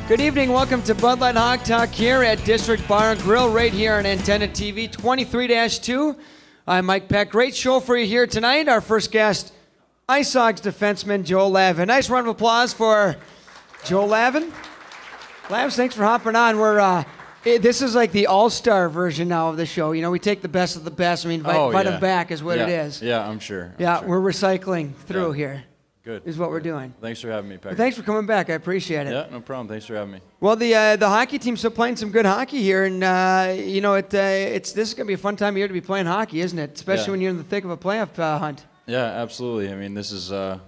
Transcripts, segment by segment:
Good evening. Welcome to Bud Light Hog Talk here at District Bar and Grill right here on Antenna TV 23-2. I'm Mike Peck. Great show for you here tonight. Our first guest, IceHogs defenseman Joe Lavin. Nice round of applause for Joe Lavin. Lavs, thanks for hopping on. This is like the all-star version now of the show. You know, we take the best of the best. I mean, invite them back is what it is. Yeah, I'm sure. We're recycling through here. Good. Is what we're doing. Thanks for having me, Peck. Well, thanks for coming back. I appreciate it. Yeah, no problem. Thanks for having me. Well, the hockey team's still playing some good hockey here, and this is gonna be a fun time of year to be playing hockey, isn't it? Especially when you're in the thick of a playoff hunt. Yeah, absolutely. I mean, this is. I've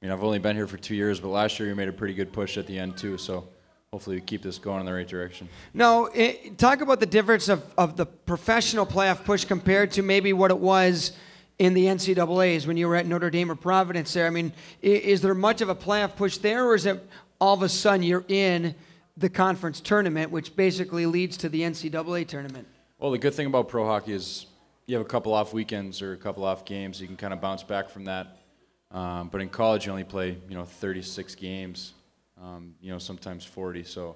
only been here for 2 years, but last year you made a pretty good push at the end too. So hopefully we keep this going in the right direction. Now, talk about the difference of the professional playoff push compared to maybe what it was in the NCAAs when you were at Notre Dame or Providence there. I mean, is there much of a playoff push there, or is it all of a sudden you're in the conference tournament, which basically leads to the NCAA tournament? Well, the good thing about pro hockey is you have a couple off weekends or a couple off games. You can kind of bounce back from that. But in college, you only play, 36 games, sometimes 40. So,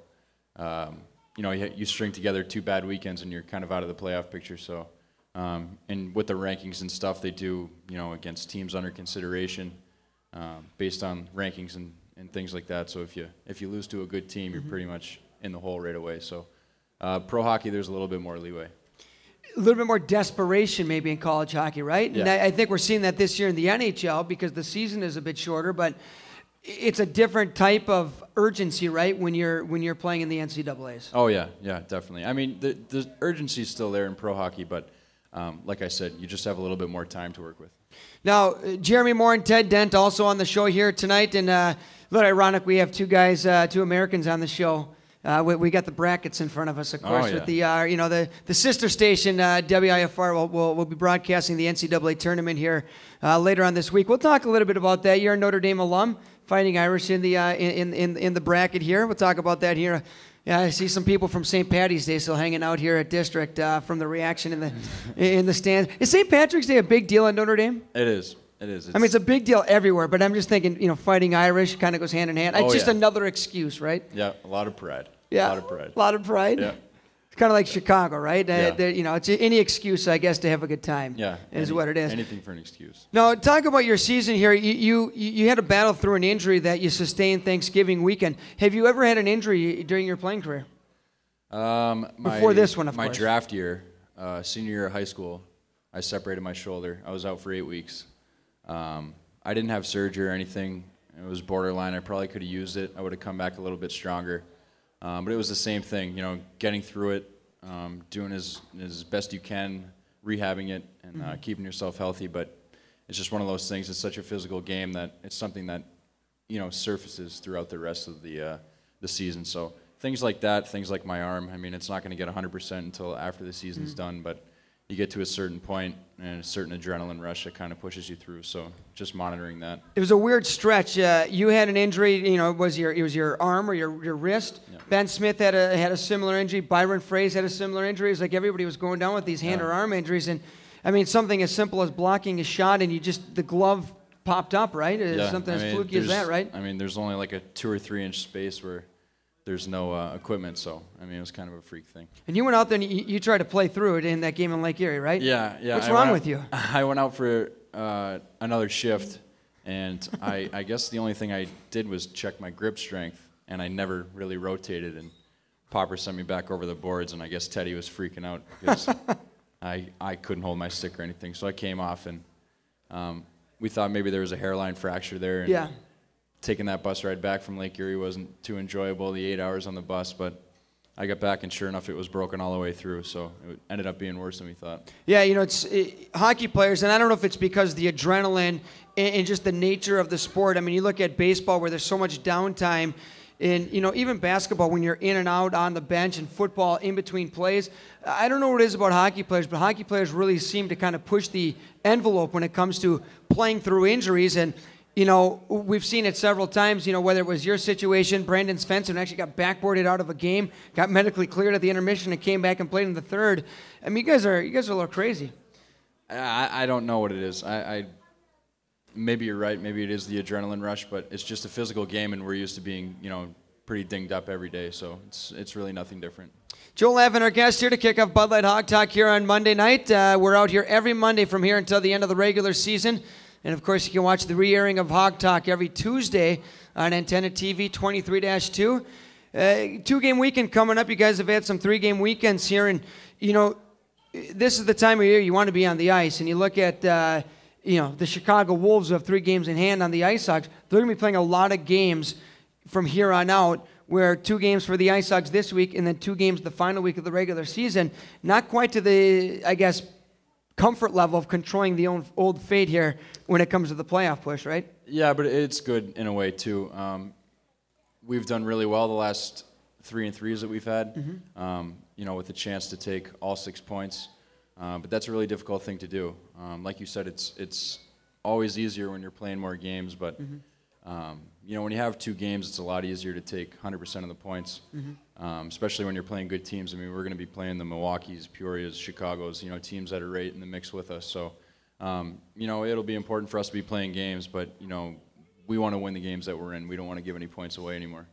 you string together 2 bad weekends and you're kind of out of the playoff picture. So. And with the rankings and stuff, they do, against teams under consideration, based on rankings and things like that. So if you lose to a good team, you're pretty much in the hole right away. So pro hockey, there's a little bit more leeway. A little bit more desperation maybe in college hockey, right? Yeah. And I think we're seeing that this year in the NHL because the season is a bit shorter, but it's a different type of urgency, right, when you're playing in the NCAAs. Oh, yeah, definitely. I mean, the urgency is still there in pro hockey, but like I said, you just have a little bit more time to work with. Now, Jeremy Moore and Ted Dent also on the show here tonight, and a little ironic, we have 2 Americans on the show. We got the brackets in front of us, of course, with the sister station, WIFR will be broadcasting the NCAA tournament here later on this week. We'll talk a little bit about that. You're a Notre Dame alum, Fighting Irish in the bracket here. We'll talk about that here. Yeah, I see some people from St. Patty's Day still hanging out here at District from the reaction in the stands. Is St. Patrick's Day a big deal at Notre Dame? It is. It's a big deal everywhere, but I'm just thinking, Fighting Irish kind of goes hand in hand. It's just another excuse, right? Yeah, a lot of pride. Yeah, a lot of pride. Yeah. It's kind of like Chicago, right? Yeah. It's any excuse, I guess, to have a good time. Yeah, is what it is. Anything for an excuse. Now, talk about your season here. You had to battle through an injury that you sustained Thanksgiving weekend. Have you ever had an injury during your playing career? Before this one, of course. My draft year, senior year of high school, I separated my shoulder. I was out for 8 weeks. I didn't have surgery or anything. It was borderline. I probably could have used it. I would have come back a little bit stronger. But it was the same thing, getting through it, doing as best you can, rehabbing it, and keeping yourself healthy. But it's just one of those things. It's such a physical game that it's something that, surfaces throughout the rest of the season. So things like that, things like my arm, I mean, it's not going to get 100% until after the season's done. But you get to a certain point and a certain adrenaline rush that kind of pushes you through. So just monitoring that. It was a weird stretch. You had an injury. It was your arm or your wrist. Yeah. Ben Smith had a similar injury. Byron Fraze had a similar injury. It's like everybody was going down with these hand or arm injuries. And I mean, something as simple as blocking a shot and the glove popped up, right? Something as fluky as that, right? I mean, there's only like a 2 or 3 inch space where there's no equipment, so I mean it was kind of a freak thing. And you went out there and you tried to play through it in that game in Lake Erie, right? Yeah. What's wrong with you? I went out for another shift, and I guess the only thing I did was check my grip strength, and I never really rotated. And Popper sent me back over the boards, and I guess Teddy was freaking out because I couldn't hold my stick or anything. So I came off, and we thought maybe there was a hairline fracture there. And taking that bus ride back from Lake Erie wasn't too enjoyable, the 8 hours on the bus, but I got back and sure enough it was broken all the way through, so it ended up being worse than we thought. Yeah, hockey players, and I don't know if it's because the adrenaline and just the nature of the sport. I mean, you look at baseball where there's so much downtime, and even basketball when you're in and out on the bench, and football in between plays. I don't know what it is about hockey players, but hockey players really seem to kind of push the envelope when it comes to playing through injuries. And we've seen it several times, whether it was your situation, Brandon Svensson actually got backboarded out of a game, got medically cleared at the intermission and came back and played in the third. I mean, you guys are a little crazy. I don't know what it is. Maybe you're right. Maybe it is the adrenaline rush, but it's just a physical game, and we're used to being, pretty dinged up every day, so it's really nothing different. Joe Lavin, our guest here to kick off Bud Light Hog Talk here on Monday night. We're out here every Monday from here until the end of the regular season. And, of course, you can watch the re-airing of Hog Talk every Tuesday on Antenna TV 23-2. Two-game weekend coming up. You guys have had some three-game weekends here. And, you know, this is the time of year you want to be on the ice. And you look at, you know, the Chicago Wolves who have 3 games in hand on the IceHogs. They're going to be playing a lot of games from here on out, where 2 games for the IceHogs this week and then 2 games the final week of the regular season. Not quite to the, I guess, comfort level of controlling the old fate here when it comes to the playoff push, right? Yeah, but it's good in a way, too. We've done really well the last 3-3s that we've had, you know, with the chance to take all 6 points. But that's a really difficult thing to do. Like you said, it's always easier when you're playing more games, but you know, when you have 2 games, it's a lot easier to take 100% of the points, especially when you're playing good teams. I mean, we're going to be playing the Milwaukees, Peorias, Chicagos, you know, teams that are right in the mix with us. So, you know, it'll be important for us to be playing games, but, you know, we want to win the games that we're in. We don't want to give any points away anymore.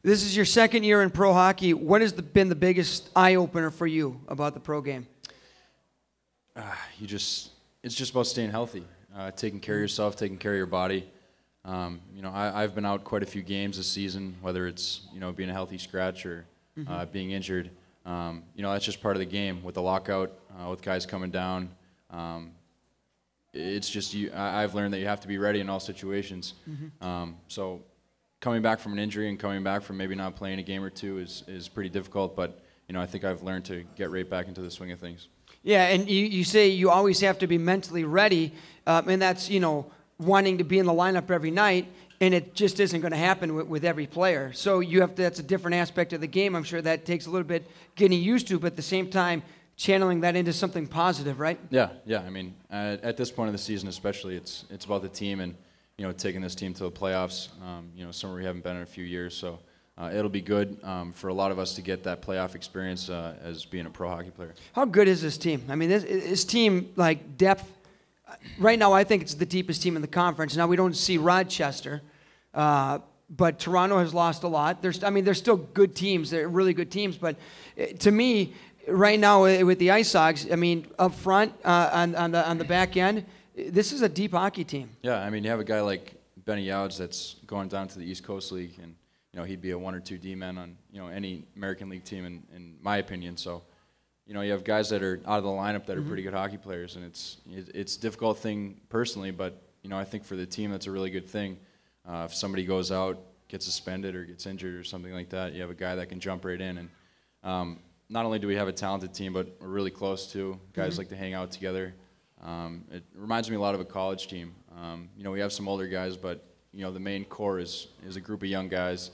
This is your second year in pro hockey. What has been the biggest eye-opener for you about the pro game? It's just about staying healthy, taking care of yourself, taking care of your body. You know, I've been out quite a few games this season, whether it's, you know, being a healthy scratch or being injured. You know, that's just part of the game. With the lockout, with guys coming down, it's just I've learned that you have to be ready in all situations. So coming back from an injury and coming back from maybe not playing a game or 2 is pretty difficult, but, you know, I think I've learned to get right back into the swing of things. Yeah, and you say you always have to be mentally ready, and that's, you know, wanting to be in the lineup every night, and it just isn't going to happen with every player. So you have to, that's a different aspect of the game. I'm sure that takes a little bit getting used to, but at the same time, channeling that into something positive, right? Yeah. I mean, at this point of the season especially, it's about the team and, you know, taking this team to the playoffs, you know, somewhere we haven't been in a few years. So it'll be good for a lot of us to get that playoff experience as being a pro hockey player. How good is this team? I mean, this team, like, depth. Right now, I think it's the deepest team in the conference. Now, we don't see Rochester, but Toronto has lost a lot. There's still good teams. They're really good teams. But to me, right now with the IceHogs, I mean, up front on the back end, this is a deep hockey team. Yeah, I mean, you have a guy like Benny Youds that's going down to the East Coast League, and, you know, he'd be a 1 or 2 D-man on, you know, any American League team, in my opinion. So, you know, you have guys that are out of the lineup that are pretty good hockey players, and it's a difficult thing personally, but, you know, I think for the team that's a really good thing. If somebody goes out, gets suspended or gets injured or something like that, you have a guy that can jump right in. And not only do we have a talented team, but we're really close too. Guys like to hang out together. It reminds me a lot of a college team. You know, we have some older guys, but, you know, the main core is a group of young guys,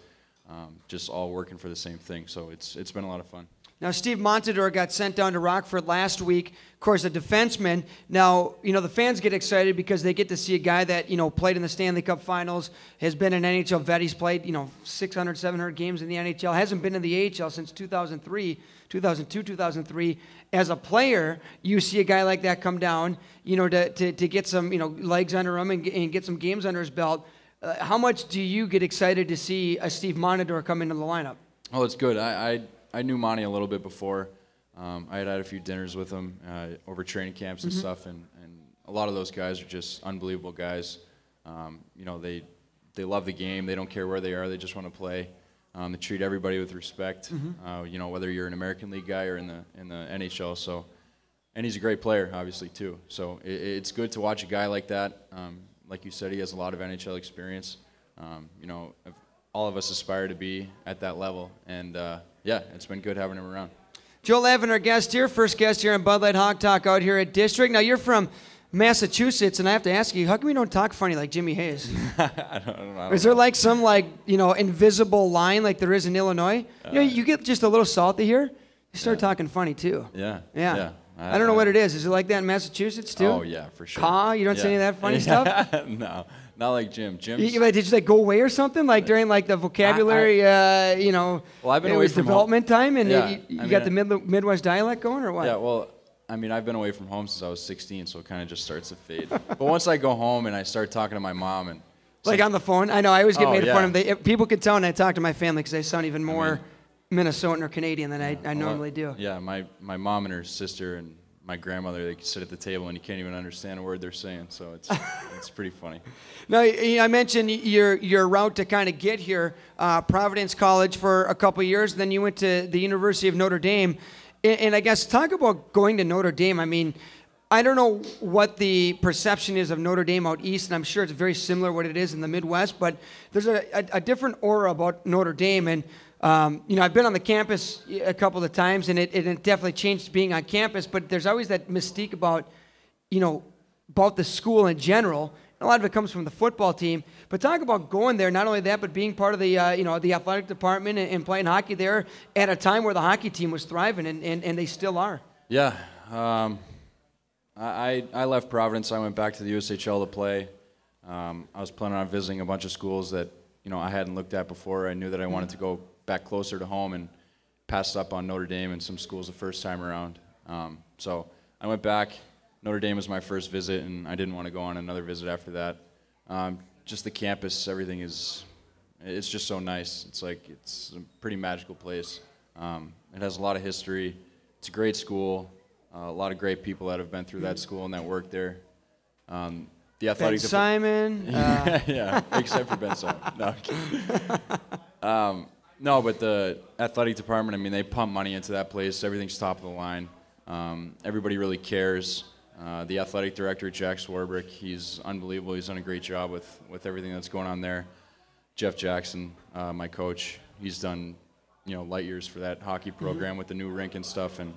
just all working for the same thing. So it's been a lot of fun. Now, Steve Montador got sent down to Rockford last week, of course, a defenseman. Now, you know, the fans get excited because they get to see a guy that, you know, played in the Stanley Cup Finals, has been an NHL vet. He's played, you know, 600, 700 games in the NHL, hasn't been in the AHL since 2002, 2003. As a player, you see a guy like that come down, you know, to get some, you know, legs under him and get some games under his belt. How much do you get excited to see a Steve Montador come into the lineup? Oh, it's good. I knew Monty a little bit before. I had a few dinners with him over training camps and stuff, and a lot of those guys are just unbelievable guys. You know, they love the game. They don't care where they are. They just want to play. They treat everybody with respect. You know, whether you're an American League guy or in the NHL. So, and he's a great player, obviously too. So it's good to watch a guy like that. Like you said, he has a lot of NHL experience. You know, all of us aspire to be at that level, and yeah, it's been good having him around. Joe Lavin, our guest here, first guest here on Bud Light Hog Talk out here at District. Now, you're from Massachusetts, and I have to ask you, how come you don't talk funny like Jimmy Hayes? I don't know. Is there like some, like, you know, invisible line like there is in Illinois? You know, you get just a little salty here, you start talking funny too. Yeah. I don't know what it is. Is it like that in Massachusetts too? Oh yeah, for sure. Caw? You don't say any of that funny stuff? No, not like Jim. Did you just like go away or something? Like during like the vocabulary, you know, well, I've been away from development home. Time, and you got the Midwest dialect going, or what? Yeah, well, I mean, I've been away from home since I was 16, so it kind of just starts to fade. But once I go home and I start talking to my mom and Like on the phone? I know, I always get made fun of them. People could tell when I talk to my family because I sound even more Minnesotan or Canadian than I normally do. Yeah, my mom and her sister and my grandmother, they sit at the table and you can't even understand a word they're saying, so it's pretty funny. Now, I mentioned your route to kind of get here, Providence College for a couple of years, then you went to the University of Notre Dame. And I guess talk about going to Notre Dame. I mean, I don't know what the perception is of Notre Dame out east, and I'm sure it's very similar what it is in the Midwest, but there's a different aura about Notre Dame. And, I've been on the campus a couple of times, and it definitely changed being on campus, but there's always that mystique about, about the school in general. A lot of it comes from the football team. But talk about going there, not only that, but being part of the, the athletic department and playing hockey there at a time where the hockey team was thriving, and they still are. Yeah. I left Providence. I went back to the USHL to play. I was planning on visiting a bunch of schools that I hadn't looked at before. I knew that I wanted to go back closer to home and passed up on Notre Dame and some schools the first time around. So I went back. Notre Dame was my first visit, and I didn't want to go on another visit after that. Just the campus, everything it's just so nice. It's a pretty magical place. It has a lot of history. It's a great school. A lot of great people that have been through that school and that work there. The athletic Ben Simon. Yeah, except for Ben Simon. No, no, but the athletic department, I mean, they pump money into that place. Everything's top of the line. Everybody really cares. The athletic director, Jack Swarbrick, he's unbelievable. He's done a great job with everything that's going on there. Jeff Jackson, my coach, he's done light years for that hockey program with the new rink and stuff. And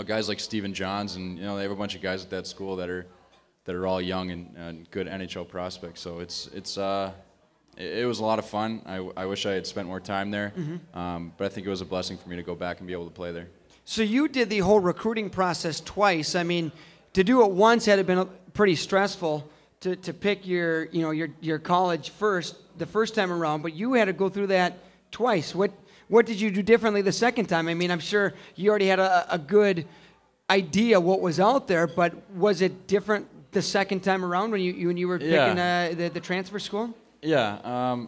guys like Steven Johns, and they have a bunch of guys at that school that are all young and good NHL prospects. So it was a lot of fun. I wish I had spent more time there, but I think it was a blessing for me to go back and be able to play there. So you did the whole recruiting process twice. I mean, to do it once had it been pretty stressful to pick your college the first time around, but you had to go through that twice. What did you do differently the second time? I mean, I'm sure you already had a good idea what was out there, but was it different the second time around when you were picking the transfer school? Yeah,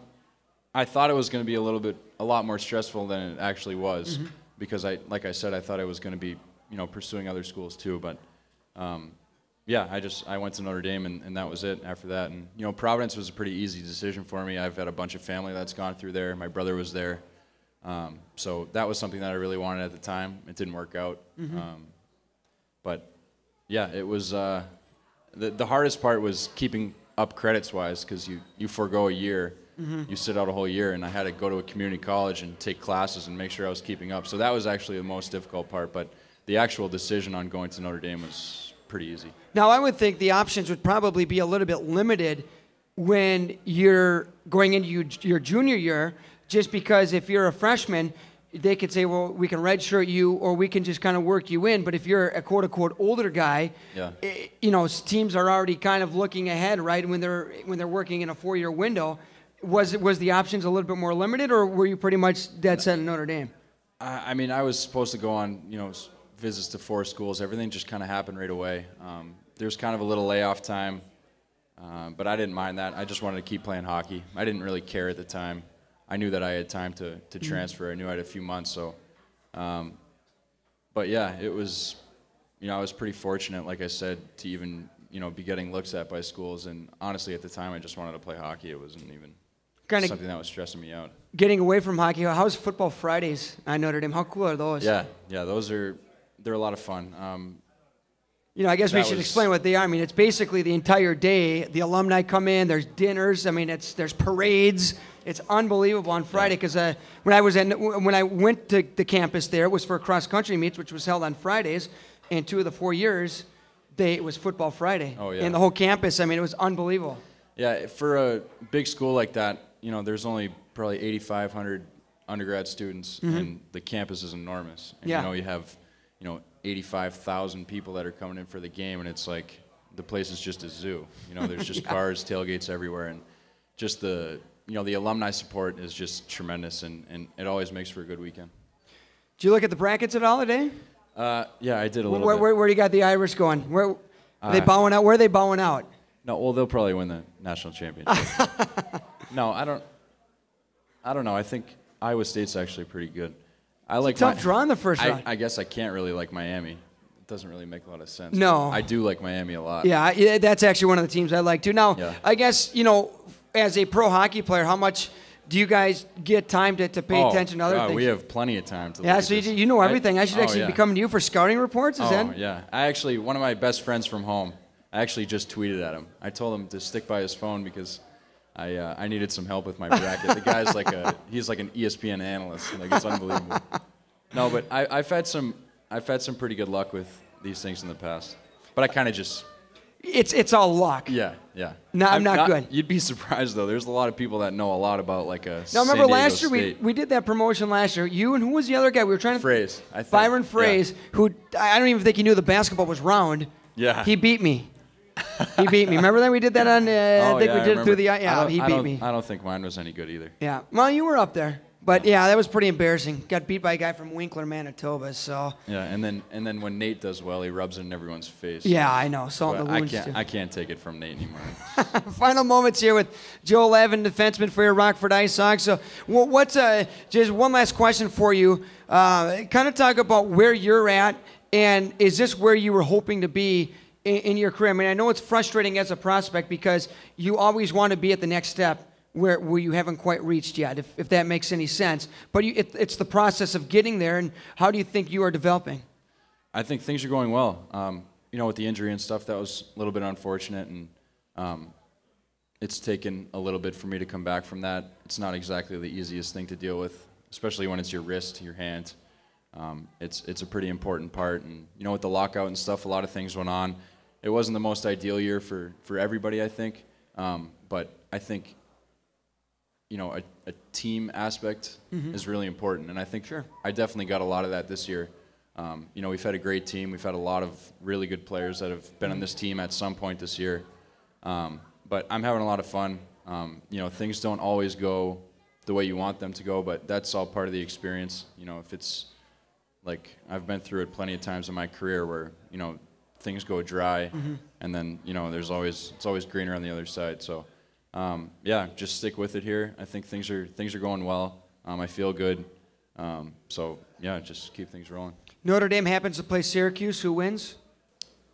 I thought it was going to be a lot more stressful than it actually was, because like I said, I thought I was going to be pursuing other schools too. But yeah, I went to Notre Dame and that was it after that. And Providence was a pretty easy decision for me. I've had a bunch of family that's gone through there. My brother was there. So that was something that I really wanted at the time. It didn't work out. But yeah, it was the hardest part was keeping up credits-wise, because you forego a year. You sit out a whole year, and I had to go to a community college and take classes and make sure I was keeping up. So that was actually the most difficult part, but the actual decision on going to Notre Dame was pretty easy. Now, I would think the options would probably be a little bit limited when you're going into your junior year, just because if you're a freshman, they could say, well, we can redshirt you, or we can just kind of work you in. But if you're a quote-unquote older guy, teams are already kind of looking ahead, right, when they're working in a 4-year window. Was the options a little bit more limited, or were you pretty much dead set in Notre Dame? I mean, I was supposed to go on, visits to 4 schools. Everything just kind of happened right away. There was kind of a little layoff time, but I didn't mind that. I just wanted to keep playing hockey. I didn't really care at the time. I knew that I had time to transfer. I knew I had a few months. So, but yeah, it was, I was pretty fortunate, like I said, to even, be getting looks at by schools. And honestly, at the time, I just wanted to play hockey. It wasn't even something that was stressing me out. Getting away from hockey, how's Football Fridays at Notre Dame? How cool are those? Yeah, they're a lot of fun. I guess we should explain what they are. I mean, it's basically the entire day. The alumni come in. There's dinners. I mean, there's parades. It's unbelievable on Friday, because when I went to the campus there, it was for cross country meets, which was held on Fridays, and 2 of the 4 years, it was Football Friday. Oh yeah. And the whole campus. I mean, it was unbelievable. Yeah, for a big school like that, there's only probably 8,500 undergrad students, and the campus is enormous. And you have 85,000 people that are coming in for the game, and it's like the place is just a zoo. There's just cars, tailgates everywhere, and just the alumni support is just tremendous, and it always makes for a good weekend. Did you look at the brackets at all today? Yeah, I did a little bit. Where do you got the Irish going? Where are they bowing out? Where are they bowing out? No, well, they'll probably win the national championship. No, I don't know. I think Iowa State's actually pretty good. I like tough draw in the first round. I guess I can't really like Miami. It doesn't really make a lot of sense. No. I do like Miami a lot. Yeah, that's actually one of the teams I like too. Now, Yeah. I guess, as a pro hockey player, how much do you guys get time to pay attention to other things? We have plenty of time to Yeah, look at so this. you know everything. I should actually yeah. be coming to you for scouting reports, is that? Oh, yeah. One of my best friends from home, I actually just tweeted at him. I told him to stick by his phone because I needed some help with my bracket. The guy's he's like an ESPN analyst. Like, it's unbelievable. No, but I've had some pretty good luck with these things in the past. But I kind of just... It's all luck. Yeah. No, I'm not good. You'd be surprised, though. There's a lot of people that know a lot about, like, a Now, remember San Diego last year State. we did that promotion last year. You and who was the other guy? We were trying to... Phrase, I think. Byron Phrase, Yeah. who I don't even think he knew the basketball was round. Yeah. He beat me. He beat me. Remember that we did that on... I think we did it through the... Yeah, he beat me. I don't think mine was any good either. Yeah. Well, you were up there. But, yeah, that was pretty embarrassing. Got beat by a guy from Winkler, Manitoba, so... Yeah, and then when Nate does well, he rubs it in everyone's face. Yeah, I know. Salt in But the wounds, too. I can't take it from Nate anymore. Final moments here with Joe Lavin, defenseman for your Rockford IceHogs. So, what's just one last question for you? Kind of talk about where you're at, and is this where you were hoping to be in your career? I mean, I know it's frustrating as a prospect because you always want to be at the next step where you haven't quite reached yet, if that makes any sense. But it's the process of getting there, and how do you think you are developing? I think things are going well. With the injury and stuff, that was a little bit unfortunate, and it's taken a little bit for me to come back from that. It's not exactly the easiest thing to deal with, especially when it's your wrist, your hand. It's a pretty important part, and with the lockout and stuff, a lot of things went on. It wasn't the most ideal year for everybody, I think, but I think a team aspect is really important, and I think I definitely got a lot of that this year. We've had a great team. We've had a lot of really good players that have been on this team at some point this year. But I'm having a lot of fun. Things don't always go the way you want them to go, but that's all part of the experience. If it's like I've been through it plenty of times in my career where things go dry, and then it's always greener on the other side. So. Just stick with it here. I think things are going well. I feel good. Just keep things rolling. Notre Dame happens to play Syracuse. Who wins?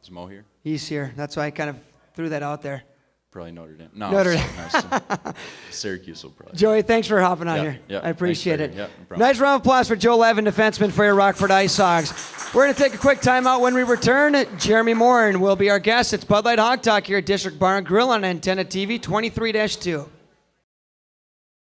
Is Mo here? He's here. That's why I kind of threw that out there. Probably Notre Dame. No, Notre Dame. Nice. Syracuse will probably. Joey, thanks for hopping on here. Yeah, I appreciate it. No problem. Nice round of applause for Joe Lavin, defenseman for your Rockford IceHogs. We're going to take a quick timeout. When we return, Jeremy Morin will be our guest. It's Bud Light Hog Talk here at District Bar and Grill on Antenna TV 23-2.